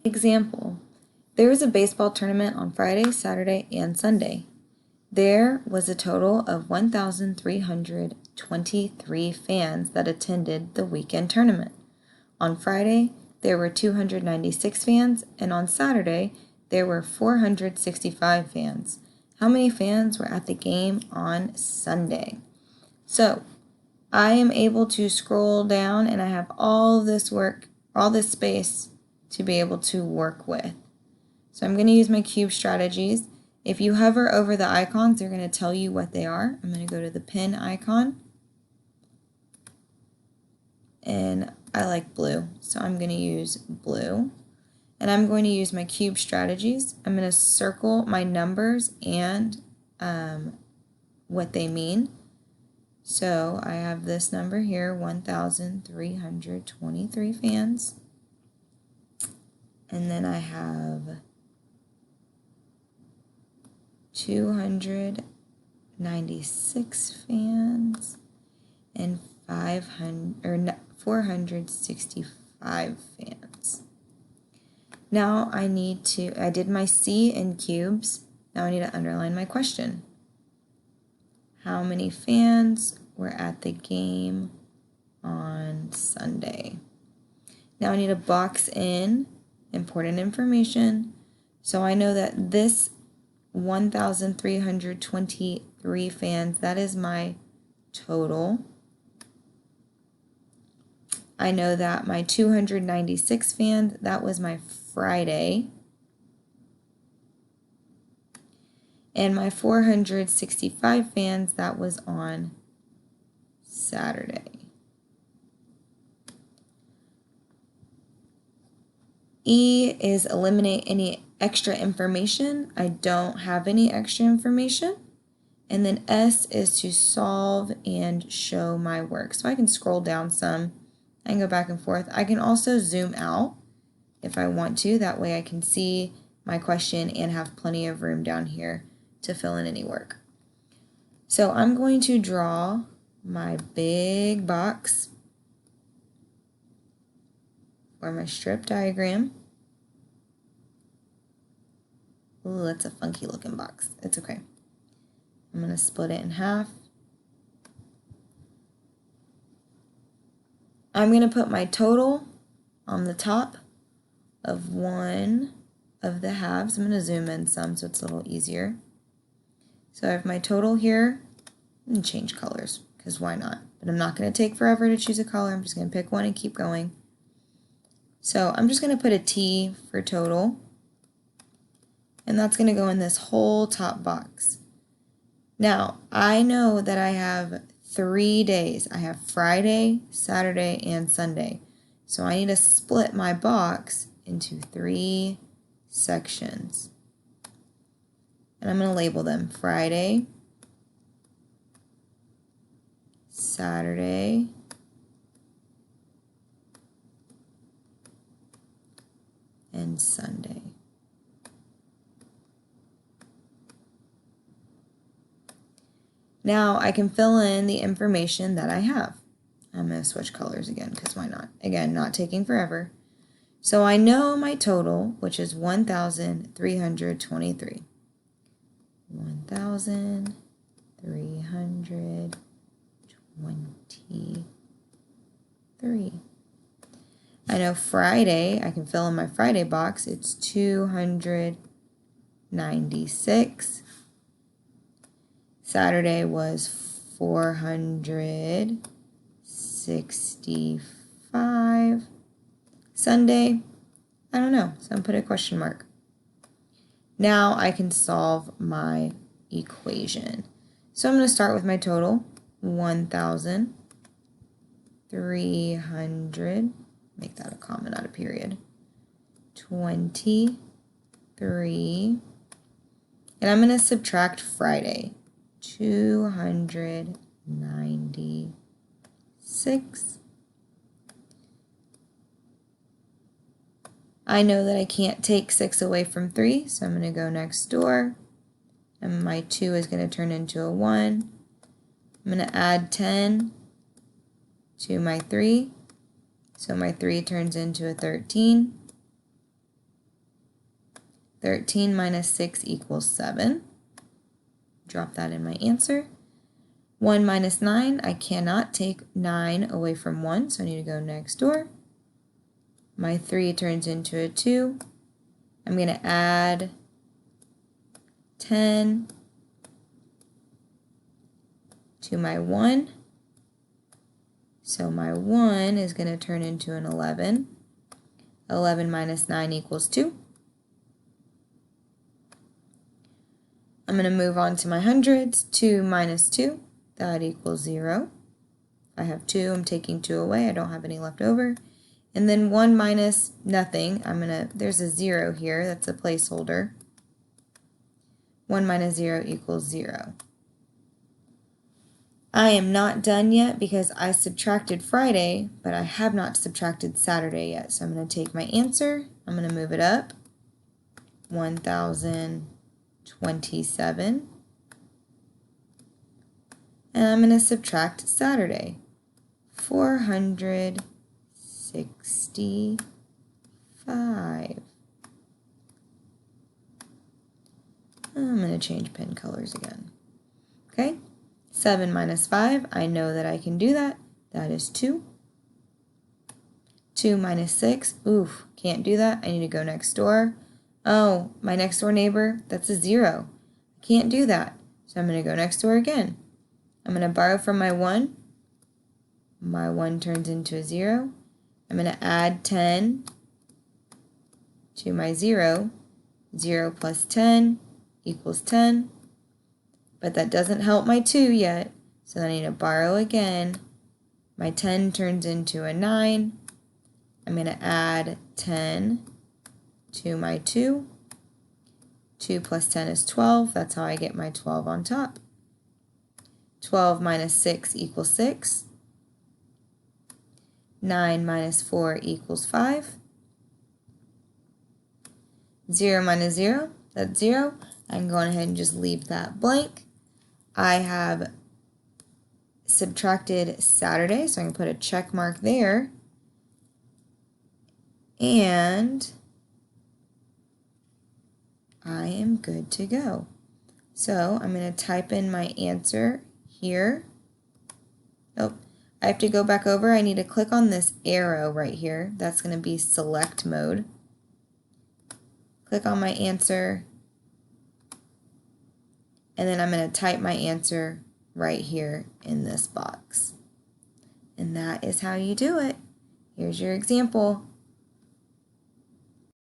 Example, there was a baseball tournament on Friday, Saturday, and Sunday. There was a total of 1,323 fans that attended the weekend tournament. On Friday, there were 296 fans, and on Saturday, there were 465 fans. How many fans were at the game on Sunday? So, I am able to scroll down and I have all this space to be able to work with. So I'm going to use my cube strategies. If you hover over the icons, they're going to tell you what they are. I'm going to go to the pin icon. And I like blue, so I'm going to use blue. And I'm going to use my cube strategies. I'm going to circle my numbers and what they mean. So I have this number here, 1,323 fans. And then I have 296 fans and 465 fans. Now I did my C in cubes. Now I need to underline my question. How many fans were at the game on Sunday? Now I need to box in important information. So I know that this 1,323 fans, that is my total. I know that my 296 fans, that was my Friday. And my 465 fans, that was on Saturday. E is eliminate any extra information. I don't have any extra information. And then S is to solve and show my work. So I can scroll down some. I can go back and forth. I can also zoom out if I want to. That way I can see my question and have plenty of room down here to fill in any work. So I'm going to draw my big box for my strip diagram. Ooh, that's a funky looking box. It's okay. I'm going to split it in half. I'm going to put my total on the top of one of the halves. I'm going to zoom in some so it's a little easier. So I have my total here and change colors because why not? But I'm not going to take forever to choose a color. I'm just going to pick one and keep going. So I'm just going to put a T for total. And that's going to go in this whole top box. Now, I know that I have 3 days. I have Friday, Saturday, and Sunday. So I need to split my box into 3 sections. And I'm going to label them Friday, Saturday, and Sunday. Now I can fill in the information that I have. I'm going to switch colors again because why not? Again, not taking forever. So I know my total, which is 1,323. 1,323. I know Friday, I can fill in my Friday box. It's 296. Saturday was 465. Sunday, I don't know, so I'm putting a question mark. Now I can solve my equation. So I'm going to start with my total, 1,300, make that a comma, not a period, 23, and I'm going to subtract Friday. 296. I know that I can't take 6 away from 3, so I'm going to go next door. And my 2 is going to turn into a 1. I'm going to add 10 to my 3. So my 3 turns into a 13. 13 minus 6 equals 7. Drop that in my answer. 1 minus 9, I cannot take 9 away from 1, so I need to go next door. My 3 turns into a 2. I'm going to add 10 to my 1. So my 1 is going to turn into an 11. 11 minus 9 equals 2. I'm going to move on to my hundreds. 2 minus 2, that equals 0. If I have 2, I'm taking 2 away. I don't have any left over. And then 1 minus nothing, there's a 0 here, that's a placeholder. 1 minus 0 equals 0. I am not done yet because I subtracted Friday, but I have not subtracted Saturday yet. So I'm going to take my answer, I'm going to move it up, 1,027. And I'm going to subtract Saturday, 465. I'm going to change pen colors again. Okay, 7 minus 5, I know that I can do that. That is 2. 2 minus 6, oof, can't do that. I need to go next door. Oh, my next door neighbor, that's a 0. I can't do that. So I'm going to go next door again. I'm going to borrow from my 1. My 1 turns into a 0. I'm going to add 10 to my 0. 0 plus 10 equals 10. But that doesn't help my 2 yet. So I need to borrow again. My 10 turns into a 9. I'm going to add 10 to my 2. 2 plus 10 is 12. That's how I get my 12 on top. 12 minus 6 equals 6. 9 minus 4 equals 5. 0 minus 0, that's 0. I can go ahead and just leave that blank. I have subtracted Saturday, so I can put a check mark there. And I am good to go. So I'm going to type in my answer here. Oh, I have to go back over. I need to click on this arrow right here. That's going to be select mode. Click on my answer. And then I'm going to type my answer right here in this box. And that is how you do it. Here's your example.